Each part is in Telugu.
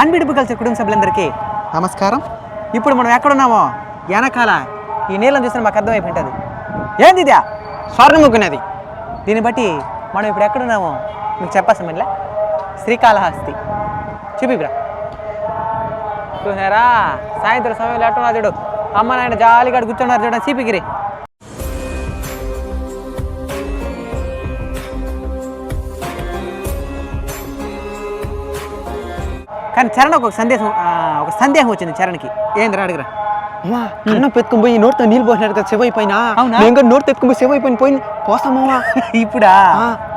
అన్బిడబుల్ కల్చర్ కుటుంబ సభ్యులందరికీ నమస్కారం. ఇప్పుడు మనం ఎక్కడున్నామో వెనకాల ఈ నీళ్ళని చూస్తే మాకు అర్థమైపోయింటుంది. ఏంది ఇదా? స్వర్ణముఖి నది. దీన్ని బట్టి మనం ఇప్పుడు ఎక్కడున్నామో మీకు చెప్పాల్సిన మళ్ళీ శ్రీకాళహస్తి. చూపిరా, చూసారా సాయంత్రం సమయంలో ఎట్టున్నారు చూడు, అమ్మ నాయన జాలిగా కూర్చున్నారు చూడండి సిపిగిరి. కానీ చరణ్ ఒక సందేహం వచ్చింది చరణ్కి. ఏంద్రా అడిగిరా? అన్న పెట్టుకుని పోయి నోటితో నీళ్ళు పోసినాడు కదా సెవ్ అయిపోయినా. నోటి ఎత్తుకుని పోయి సెవ్ అయిపోయింది పోస్తామా ఇప్పుడా?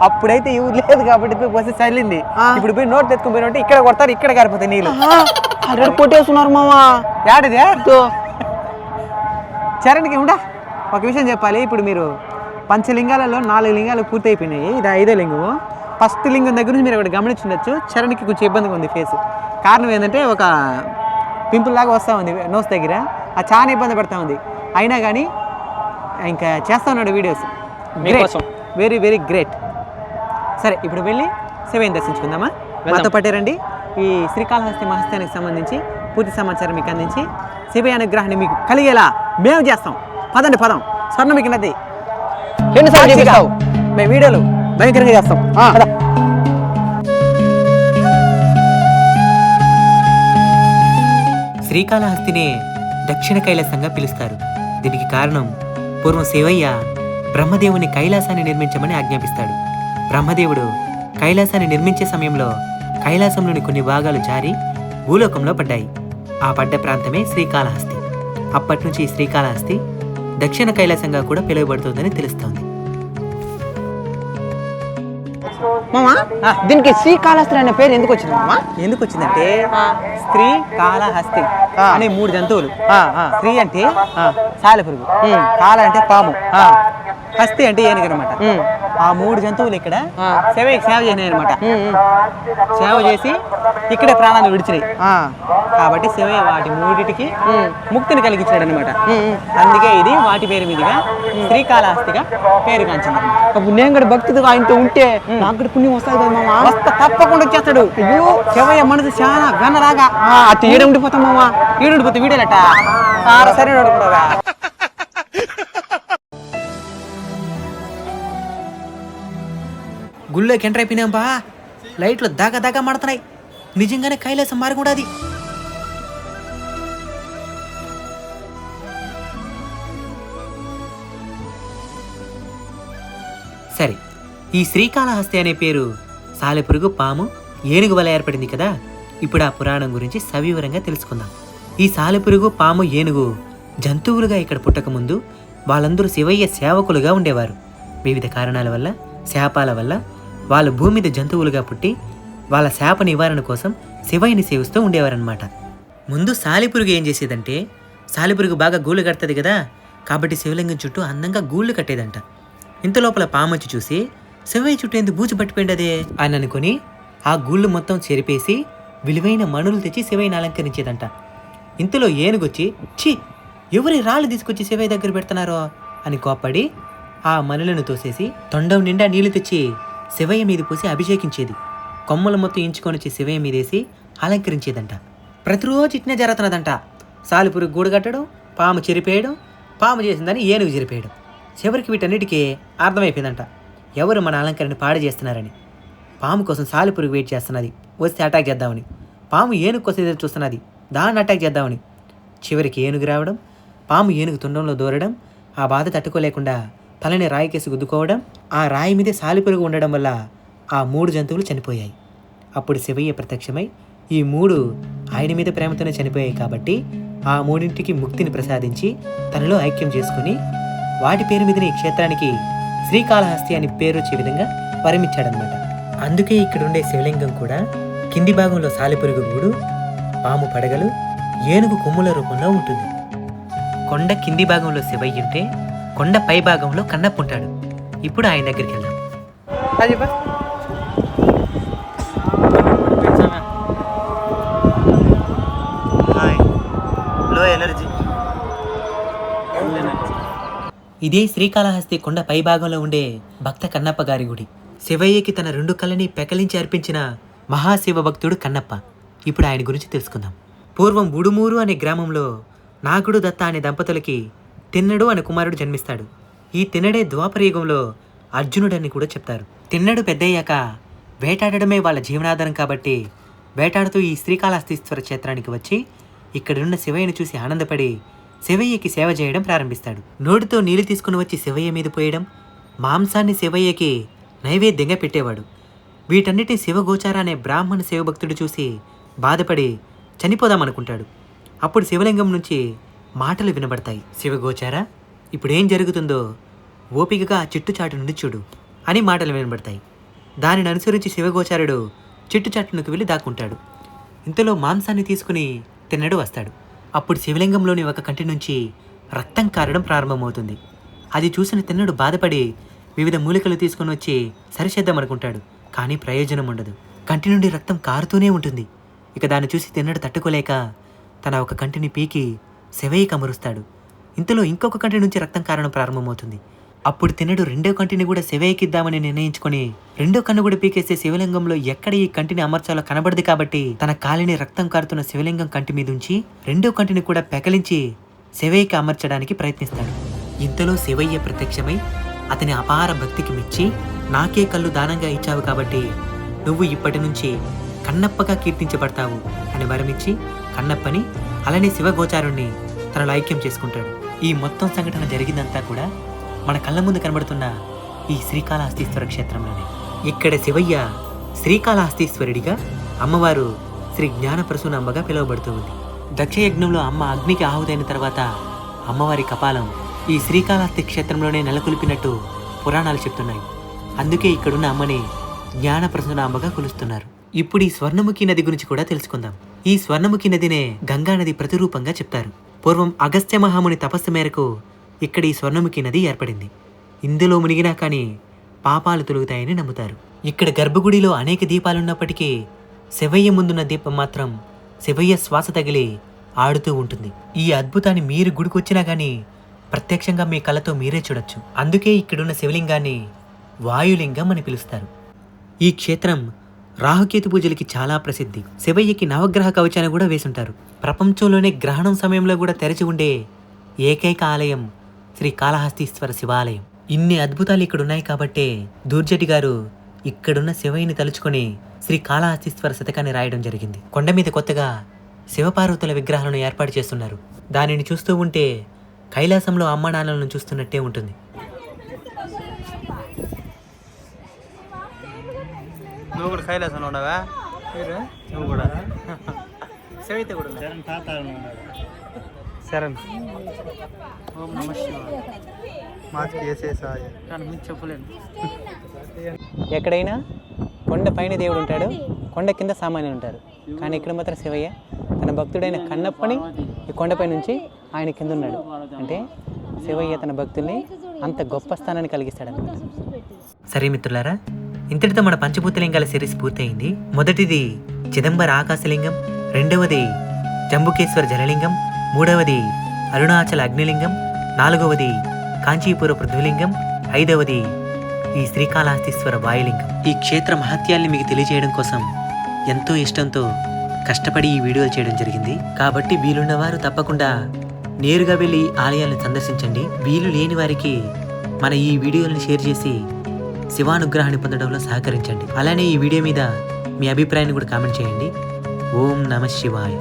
అప్పుడైతే ఇవి లేదు కాబట్టి పోసి చల్లింది. ఇప్పుడు పోయి నోటి ఎత్తుకుని పోయినట్టు ఇక్కడ కొడతారు, ఇక్కడ కారిపోతాయి నీళ్ళు. ఆల్రెడీ కొట్టేస్తున్నారు మామా. ఏడదే చరణ్కి ఉండా ఒక విషయం చెప్పాలి. ఇప్పుడు మీరు పంచలింగాలలో 4 లింగాలు పూర్తి అయిపోయినాయి. ఇది 5వ లింగము. ఫస్ట్ లింగం దగ్గర నుంచి మీరు ఇక్కడ గమనించుండొచ్చు. చరణ్కి కొంచెం ఇబ్బందిగా ఉంది ఫేస్. కారణం ఏంటంటే ఒక పింపుల్ లాగా వస్తూ ఉంది నోస్ దగ్గర. అది చాలా ఇబ్బంది పడుతూ ఉంది. అయినా కానీ ఇంకా చేస్తూ ఉన్నాడు వీడియోస్. మీకోసం వెరీ వెరీ గ్రేట్. సరే ఇప్పుడు వెళ్ళి శివయ్యని దర్శించుకుందామా? మాతో పట్టారండి. ఈ శ్రీకాళహస్తి మహత్యానికి సంబంధించి పూర్తి సమాచారం మీకు అందించి శివయ్య అనుగ్రహాన్ని మీకు కలిగేలా మేము చేస్తాం. పదండి పదం. స్వర్ణముఖి నది మేము వీడియోలు భయంకరంగా చేస్తాం. శ్రీకాళహస్తినే దక్షిణ కైలాసంగా పిలుస్తారు. దీనికి కారణం పూర్వం శివయ్య బ్రహ్మదేవుని కైలాసాన్ని నిర్మించమని ఆజ్ఞాపిస్తాడు. బ్రహ్మదేవుడు కైలాసాన్ని నిర్మించే సమయంలో కైలాసంలోని కొన్ని భాగాలు జారి భూలోకంలో పడ్డాయి. ఆ పడ్డ ప్రాంతమే శ్రీకాళహస్తి. అప్పటి నుంచి శ్రీకాళహస్తి దక్షిణ కైలాసంగా కూడా పిలువబడుతుందని తెలుస్తోంది. మామా దీనికి శ్రీకాళహస్తి అనే పేరు ఎందుకు వచ్చింది మామా? ఎందుకు వచ్చిందంటే స్త్రీ కాళహస్తి అనే 3 జంతువులు. స్త్రీ అంటే సాలెపురుగు, కాళ అంటే పాము, హస్తి అంటే ఏనుగు అనమాట. ఆ 3 జంతువులు ఇక్కడ శివయ్యకి సేవ చేసినాయి అనమాట. సేవ చేసి ఇక్కడే ప్రాణాలు విడిచినాయి. కాబట్టి శివయ్య వాటి 3టికి ముక్తిని కలిగించాడు అనమాట. అందుకే ఇది వాటి పేరు మీదుగా శ్రీకాళహస్తిగా పేరు కాంచింది. నేను కూడా భక్తితో ఆయనతో ఉంటే నాకు కూడా పుణ్యం వస్తుంది కదా మామా. తప్పకుండా వచ్చేస్తాడు. అయ్యో శివయ్య మనసు చాలా వెనరాగా అటు ఏడు ఉండిపోతాం మామా. ఈడుండిపోతే వీడేలట. సరే కూడా గుళ్ళోకి ఎంటర్ అయిపోయినాం బా. లైట్లు దాగా మాడుతున్నాయి. నిజంగానే కైలాసం మారి కూడా అది. సరే, ఈ శ్రీకాళహస్తి అనే పేరు సాలెపురుగు, పాము, ఏనుగు వల్ల ఏర్పడింది కదా. ఇప్పుడు ఆ పురాణం గురించి సవివరంగా తెలుసుకుందాం. ఈ సాలెపురుగు, పాము, ఏనుగు జంతువులుగా ఇక్కడ పుట్టకముందు వాళ్ళందరూ శివయ్య సేవకులుగా ఉండేవారు. వివిధ కారణాల వల్ల, శాపాల వల్ల వాళ్ళు భూమి మీద జంతువులుగా పుట్టి వాళ్ళ శాప నివారణ కోసం శివయ్యని సేవిస్తూ ఉండేవారనమాట. ముందు సాలెపురుగు ఏం చేసేదంటే, సాలెపురుగు బాగా గూళ్ళు కడుతుంది కదా, కాబట్టి శివలింగం చుట్టూ అందంగా గూళ్ళు కట్టేదంట. ఇంత లోపల పామొచ్చి చూసి శివయ్య చుట్టూ ఎందుకు బూజు పట్టిపోయిండదే అని అనుకుని ఆ గూళ్ళు మొత్తం చెరిపేసి విలువైన మణులు తెచ్చి శివయ్యని అలంకరించేదంట. ఇంతలో ఏనుగొచ్చి ఛీ ఎవరి రాళ్ళు తీసుకొచ్చి శివయ్య దగ్గర పెడుతున్నారో అని కోప్పడి ఆ మణులను తోసేసి తొండం నిండా నీళ్లు తెచ్చి శివయ్య మీద పోసి అభిషేకించేది. కొమ్మలు మొత్తం ఇంచుకొని వచ్చి శివయ్య మీదేసి అలంకరించేదంట. ప్రతిరోజు ఇట్నే జరుగుతున్నదంట. సాలెపురుగు గూడు కట్టడం, పాము చెరిపేయడం, పాము చేసిందని ఏనుగు చెరిపేయడం. చివరికి వీటన్నిటికీ అర్థమైపోయిందంట ఎవరు మన అలంకరణ పాడు చేస్తున్నారని. పాము కోసం సాలెపురుగు వెయిట్ చేస్తున్నది, వస్తే అటాక్ చేద్దామని. పాము ఏనుగు కోసం ఎదురు చూస్తున్నది, దాన్ని అటాక్ చేద్దామని. చివరికి ఏనుగు రావడం, పాము ఏనుగు తుండంలో దూరడం, ఆ బాధ తట్టుకోలేకుండా తలని రాయికేసి గుద్దుకోవడం, ఆ రాయి మీదే సాలెపురుగు ఉండడం వల్ల ఆ 3 జంతువులు చనిపోయాయి. అప్పుడు శివయ్య ప్రత్యక్షమై ఈ 3 ఆయన మీద ప్రేమతోనే చనిపోయాయి కాబట్టి ఆ 3ంటికి ముక్తిని ప్రసాదించి తనలో ఐక్యం చేసుకుని వాటి పేరు మీదనే ఈ క్షేత్రానికి శ్రీకాళహస్తి అని పేరు వచ్చే విధంగా వరమిచ్చాడనమాట. అందుకే ఇక్కడుండే శివలింగం కూడా కింది భాగంలో సాలెపురుగు గూడు, పాము పడగలు, ఏనుగు కొమ్ముల రూపంలో ఉంటుంది. కొండ కింది భాగంలో శివయ్య ఉంటే కొండ పై భాగంలో కన్నప్ప ఉంటాడు. ఇప్పుడు ఆయన దగ్గరికి వెళ్దాం. లో ఎనర్జీ. ఇదే శ్రీకాళహస్తి కొండ పై భాగంలో ఉండే భక్త కన్నప్ప గారి గుడి. శివయ్యకి తన 2 కళ్ళని పెకలించి అర్పించిన మహాశివ భక్తుడు కన్నప్ప. ఇప్పుడు ఆయన గురించి తెలుసుకుందాం. పూర్వం ఉడుమూరు అనే గ్రామంలో నాగుడు దత్త అనే దంపతులకి తిన్నడు అనే కుమారుడు జన్మిస్తాడు. ఈ తిన్నడే ద్వాపరయుగంలో అర్జునుడని కూడా చెప్తారు. తిన్నడు పెద్దయ్యాక వేటాడడమే వాళ్ళ జీవనాధారం కాబట్టి వేటాడుతూ ఈ శ్రీకాళహస్తీశ్వర క్షేత్రానికి వచ్చి ఇక్కడున్న శివయ్యను చూసి ఆనందపడి శివయ్యకి సేవ చేయడం ప్రారంభిస్తాడు. నోటితో నీళ్లు తీసుకుని వచ్చి శివయ్య మీద పోయడం, మాంసాన్ని శివయ్యకి నైవేద్యంగా పెట్టేవాడు. వీటన్నిటిని శివగోచార అనే బ్రాహ్మణ శివభక్తుడు చూసి బాధపడి చనిపోదామనుకుంటాడు. అప్పుడు శివలింగం నుంచి మాటలు వినబడతాయి. శివగోచార, ఇప్పుడేం జరుగుతుందో ఓపికగా ఆ చెట్టుచాటు నుండి చూడు అని మాటలు వినబడతాయి. దానిని అనుసరించి శివగోచారుడు చెట్టుచాటునికి వెళ్ళి దాక్కుంటాడు. ఇంతలో మాంసాన్ని తీసుకుని తిన్నడు వస్తాడు. అప్పుడు శివలింగంలోని ఒక కంటి నుంచి రక్తం కారడం ప్రారంభమవుతుంది. అది చూసిన తిన్నడు బాధపడి వివిధ మూలికలు తీసుకుని వచ్చి సరిచేద్దామనుకుంటాడు. కానీ ప్రయోజనం ఉండదు. కంటి నుండి రక్తం కారుతూనే ఉంటుంది. ఇక దాన్ని చూసి తిన్నడు తట్టుకోలేక తన ఒక కంటిని పీకి శివయ్యకి అమరుస్తాడు. ఇంతలో ఇంకొక కంటి నుంచి రక్తం కారడం ప్రారంభమవుతుంది. అప్పుడు తిన్నడు రెండో కంటిని కూడా శివయ్యకి ఇద్దామని నిర్ణయించుకొని రెండో కన్ను కూడా పీకేసే శివలింగంలో ఎక్కడ ఈ కంటిని అమర్చాలో కనబడదు కాబట్టి తన కాలిని రక్తం కారుతున్న శివలింగం కంటి మీద ఉంచి రెండో కంటిని కూడా పెకలించి శివయ్యకి అమర్చడానికి ప్రయత్నిస్తాడు. ఇంతలో శివయ్య ప్రత్యక్షమై అతని అపార భక్తికి మెచ్చి నాకే కళ్ళు దానంగా ఇచ్చావు కాబట్టి నువ్వు ఇప్పటి నుంచి కన్నప్పగా కీర్తించబడతావు అని వరమిచ్చి కన్నప్పని అలానే శివగోచారుణ్ణి తనలో ఐక్యం చేసుకుంటాడు. ఈ మొత్తం సంఘటన జరిగిందంతా కూడా మన కళ్ళ ముందు కనబడుతున్న ఈ శ్రీకాళహస్తీశ్వర క్షేత్రంలోనే. ఇక్కడ శివయ్య శ్రీకాళహస్తీశ్వరుడిగా, అమ్మవారు శ్రీ జ్ఞానప్రసూనాంబగా పిలువబడుతూ ఉంది. దక్షయజ్ఞంలో అమ్మ అగ్నికి ఆహుతైన తర్వాత అమ్మవారి కపాలం ఈ శ్రీకాళహస్తి క్షేత్రంలోనే నెలకొల్పినట్టు పురాణాలు చెప్తున్నాయి. అందుకే ఇక్కడున్న అమ్మని జ్ఞానప్రసూనాంబగా కొలుస్తున్నారు. ఇప్పుడు ఈ స్వర్ణముఖి నది గురించి కూడా తెలుసుకుందాం. ఈ స్వర్ణముఖి నదినే గంగా నది ప్రతిరూపంగా చెప్తారు. పూర్వం అగస్త్య మహాముని తపస్సు మేరకు ఇక్కడ ఈ స్వర్ణముఖి నది ఏర్పడింది. ఇందులో మునిగినా కానీ పాపాలు తొలుగుతాయని నమ్ముతారు. ఇక్కడ గర్భగుడిలో అనేక దీపాలున్నప్పటికీ శివయ్య ముందున్న దీపం మాత్రం శివయ్య శ్వాస తగిలి ఆడుతూ ఉంటుంది. ఈ అద్భుతాన్ని మీరు గుడికొచ్చినా కానీ ప్రత్యక్షంగా మీ కళ్ళతో మీరే చూడొచ్చు. అందుకే ఇక్కడున్న శివలింగాన్ని వాయులింగం అని పిలుస్తారు. ఈ క్షేత్రం రాహుకేతు పూజలకి చాలా ప్రసిద్ధి. శివయ్యకి నవగ్రహ కవచాన్ని కూడా వేసుంటారు. ప్రపంచంలోనే గ్రహణం సమయంలో కూడా తెరచి ఉండే ఏకైక ఆలయం శ్రీకాళహస్తీశ్వర శివాలయం. ఇన్ని అద్భుతాలు ఇక్కడున్నాయి కాబట్టే దూర్జటి గారు ఇక్కడున్న శివయ్యని తలుచుకొని శ్రీకాళహస్తీశ్వర శతకాన్ని రాయడం జరిగింది. కొండ మీద కొత్తగా శివపార్వతుల విగ్రహాలను ఏర్పాటు చేస్తున్నారు. దానిని చూస్తూ ఉంటే కైలాసంలో అమ్మ నాన్నలను చూస్తున్నట్టే ఉంటుంది. నువ్వు కూడా కైలాసంలో ఉన్నావా? నువ్వు కూడా శివయ్య కూడా శరణ్. ఓం నమః శివాయ. మాకు చేసేసాయ చెప్పలేను. ఎక్కడైనా కొండ పైన దేవుడు ఉంటాడు, కొండ కింద సామాన్యులు ఉంటారు. కానీ ఇక్కడ మాత్రం శివయ్య తన భక్తుడైన కన్నప్పని ఈ కొండపై నుంచి ఆయన కింద ఉన్నాడు. అంటే శివయ్య తన భక్తుల్ని అంత గొప్ప స్థానాన్ని కలిగిస్తాడనమాట. సరే మిత్రులారా, ఇంతటితో మన పంచభూతలింగాల సిరీస్ పూర్తయింది. మొదటిది చిదంబర ఆకాశలింగం, రెండవది జంబుకేశ్వర జలలింగం, మూడవది అరుణాచల అగ్నిలింగం, నాలుగవది కాంచీపుర పృథ్వీలింగం, ఐదవది ఈ శ్రీకాళహస్తీశ్వర వాయులింగం. ఈ క్షేత్ర మహత్యాల్ని మీకు తెలియజేయడం కోసం ఎంతో ఇష్టంతో కష్టపడి ఈ వీడియోలు చేయడం జరిగింది. కాబట్టి వీలున్నవారు తప్పకుండా నేరుగా వెళ్ళి ఆలయాలను సందర్శించండి. వీలు లేని వారికి మన ఈ వీడియోలను షేర్ చేసి శివానుగ్రహాన్ని పొందడంలో సహకరించండి. అలానే ఈ వీడియో మీద మీ అభిప్రాయాన్ని కూడా కామెంట్ చేయండి. ఓం నమః శివాయ.